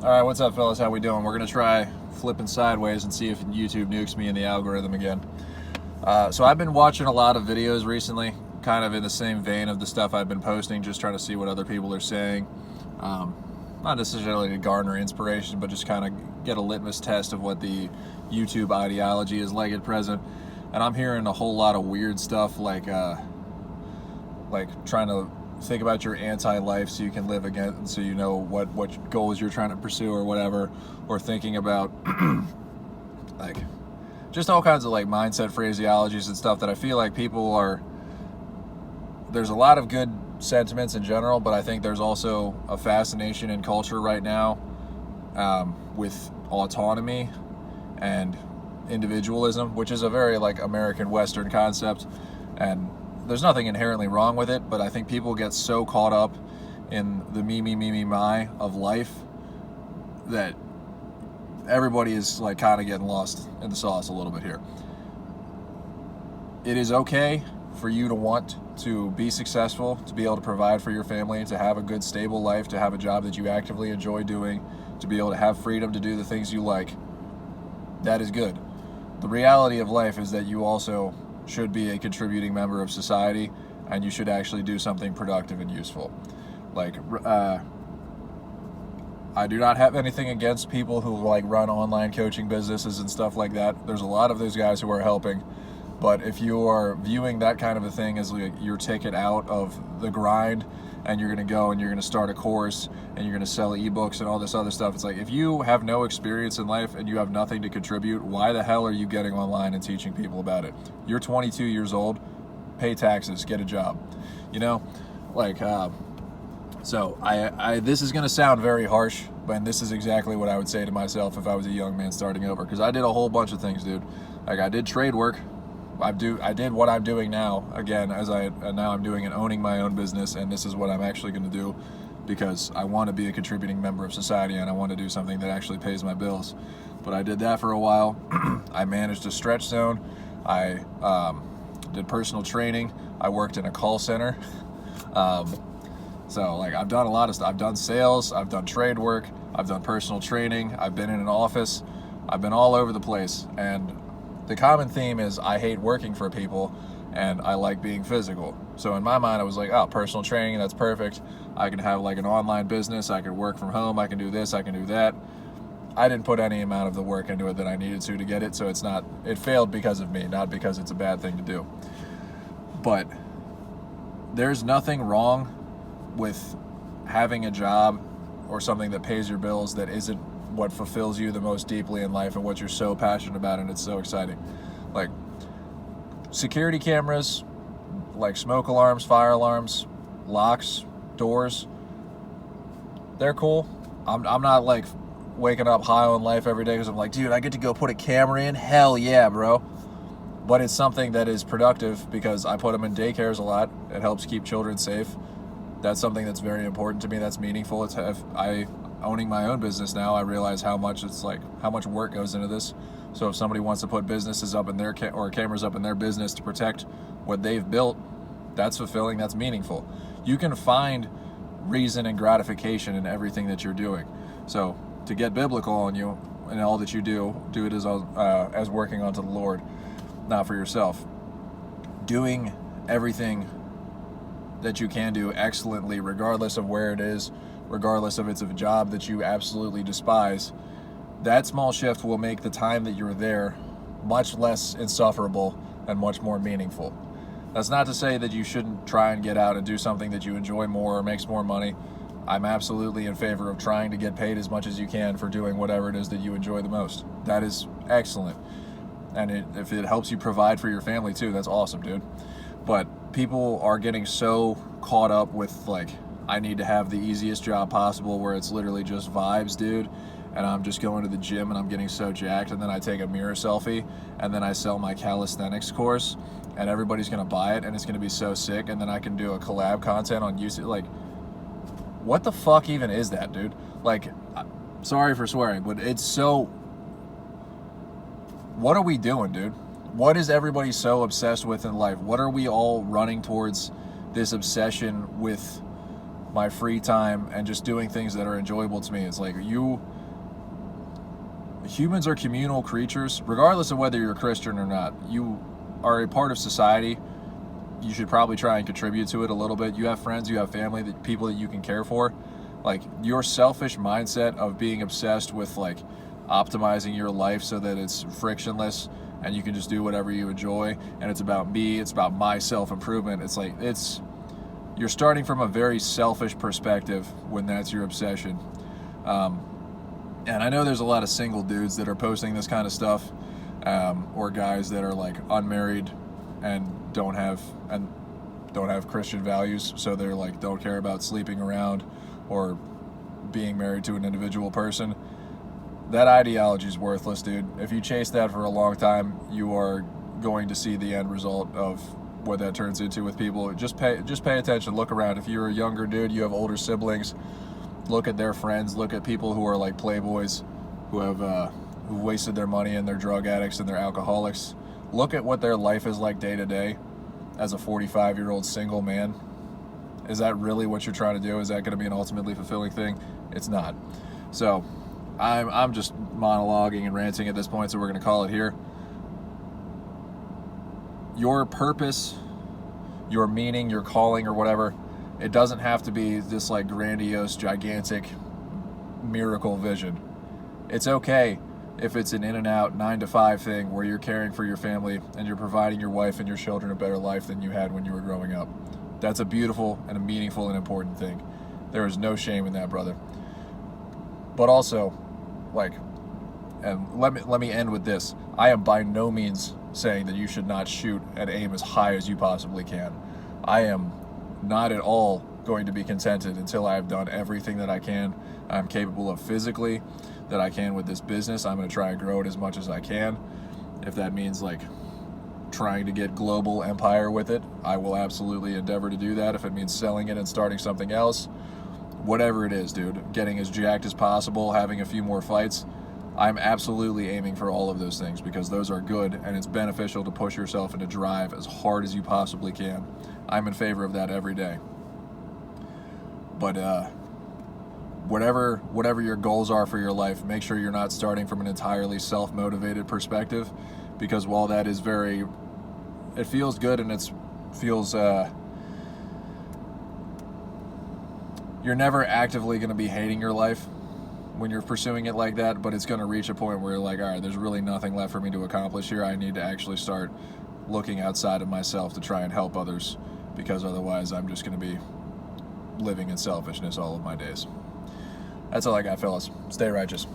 Alright, what's up, fellas? How we doing? We're gonna try flipping sideways and see if YouTube nukes me in the algorithm again. So I've been watching a lot of videos recently, kind of in the same vein of the stuff I've been posting, just trying to see what other people are saying. Not necessarily to garner inspiration, but just kind of get a litmus test of what the YouTube ideology is like at present. And I'm hearing a whole lot of weird stuff like trying to think about your anti-life so you can live again, so you know what goals you're trying to pursue or whatever, or thinking about like just all kinds of like mindset phraseologies and stuff that I feel like people are, there's a lot of good sentiments in general, but I think there's also a fascination in culture right now with autonomy and individualism, which is a very like American Western concept, and there's nothing inherently wrong with it, but I think people get so caught up in the me, my of life that everybody is like kind of getting lost in the sauce a little bit here. It is okay for you to want to be successful, to be able to provide for your family, to have a good stable life, to have a job that you actively enjoy doing, to be able to have freedom to do the things you like. That is good. The reality of life is that you also should be a contributing member of society, and you should actually do something productive and useful. Like, I do not have anything against people who like run online coaching businesses and stuff like that. There's a lot of those guys who are helping, but if you are viewing that kind of a thing as like your ticket out of the grind, and you're going to go and you're going to start a course and you're going to sell ebooks and all this other stuff, it's like, if you have no experience in life and you have nothing to contribute, why the hell are you getting online and teaching people about it? You're 22 years old, pay taxes, get a job, you know? Like, so I this is going to sound very harsh, but this is exactly what I would say to myself if I was a young man starting over, because I did a whole bunch of things, dude. Like, I did trade work. I did what I'm doing now, again, now I'm doing and owning my own business, and this is what I'm actually going to do because I want to be a contributing member of society and I want to do something that actually pays my bills. But I did that for a while. I managed a stretch zone. I did personal training. I worked in a call center. So like, I've done a lot of stuff. I've done sales, I've done trade work, I've done personal training, I've been in an office, I've been all over the place, and the common theme is I hate working for people and I like being physical. So in my mind, I was like, oh, personal training, that's perfect. I can have like an online business. I can work from home. I can do this. I can do that. I didn't put any amount of the work into it that I needed to get it. So it failed because of me, not because it's a bad thing to do. But there's nothing wrong with having a job or something that pays your bills that isn't what fulfills you the most deeply in life and what you're so passionate about, and it's so exciting. Like security cameras, like smoke alarms, fire alarms, locks, doors, they're cool. I'm not like waking up high on life every day because I'm like, dude, I get to go put a camera in? Hell yeah, bro. But it's something that is productive because I put them in daycares a lot. It helps keep children safe. That's something that's very important to me. That's meaningful. Owning my own business now, I realize how much work goes into this. So if somebody wants to put businesses up in their or cameras up in their business to protect what they've built, that's fulfilling, that's meaningful. You can find reason and gratification in everything that you're doing. So to get biblical on you and all that you do it as working unto the Lord, not for yourself. Doing everything that you can do excellently, regardless of where it is, regardless if it's a job that you absolutely despise, that small shift will make the time that you're there much less insufferable and much more meaningful. That's not to say that you shouldn't try and get out and do something that you enjoy more or makes more money. I'm absolutely in favor of trying to get paid as much as you can for doing whatever it is that you enjoy the most. That is excellent. And if it helps you provide for your family too, that's awesome, dude. But people are getting so caught up with like, I need to have the easiest job possible where it's literally just vibes, dude. And I'm just going to the gym and I'm getting so jacked, and then I take a mirror selfie and then I sell my calisthenics course and everybody's going to buy it and it's going to be so sick, and then I can do a collab content on YouTube. Like, what the fuck even is that, dude? Like, sorry for swearing, but it's so... What are we doing, dude? What is everybody so obsessed with in life? What are we all running towards this obsession with my free time and just doing things that are enjoyable to me. It's like humans are communal creatures, regardless of whether you're a Christian or not. You are a part of society. You should probably try and contribute to it a little bit. You have friends, you have family, people that you can care for. Like, your selfish mindset of being obsessed with like optimizing your life so that it's frictionless and you can just do whatever you enjoy, and it's about me, it's about my self-improvement. It's like, you're starting from a very selfish perspective when that's your obsession. And I know there's a lot of single dudes that are posting this kind of stuff, or guys that are like unmarried and don't have Christian values, so they're like, don't care about sleeping around or being married to an individual person. That ideology is worthless, dude. If you chase that for a long time, you are going to see the end result of what that turns into with people. Just pay attention, look around. If you're a younger dude, you have older siblings, look at their friends, look at people who are like playboys, who wasted their money and they're drug addicts and they're alcoholics. Look at what their life is like day to day as a 45-year-old single man. Is that really what you're trying to do? Is that going to be an ultimately fulfilling thing? It's not. So I'm just monologuing and ranting at this point, so we're going to call it here. Your purpose, your meaning, your calling, or whatever, it doesn't have to be this like grandiose, gigantic miracle vision. It's okay if it's an in and out 9-to-5 thing where you're caring for your family and you're providing your wife and your children a better life than you had when you were growing up. That's a beautiful and a meaningful and important thing. There is no shame in that, brother. But also, like, and let me end with this. I am by no means saying that you should not shoot and aim as high as you possibly can. I am not at all going to be contented until I have done everything that I can, I'm capable of physically, that I can with this business. I'm going to try and grow it as much as I can. If that means like trying to get global empire with it, I will absolutely endeavor to do that. If it means selling it and starting something else, whatever it is, dude, getting as jacked as possible, having a few more fights, I'm absolutely aiming for all of those things because those are good, and it's beneficial to push yourself and to drive as hard as you possibly can. I'm in favor of that every day. But whatever your goals are for your life, make sure you're not starting from an entirely self-motivated perspective, because while that is it feels good and you're never actively going to be hating your life when you're pursuing it like that, but it's going to reach a point where you're like, all right, there's really nothing left for me to accomplish here. I need to actually start looking outside of myself to try and help others, because otherwise I'm just going to be living in selfishness all of my days. That's all I got, fellas. Stay righteous.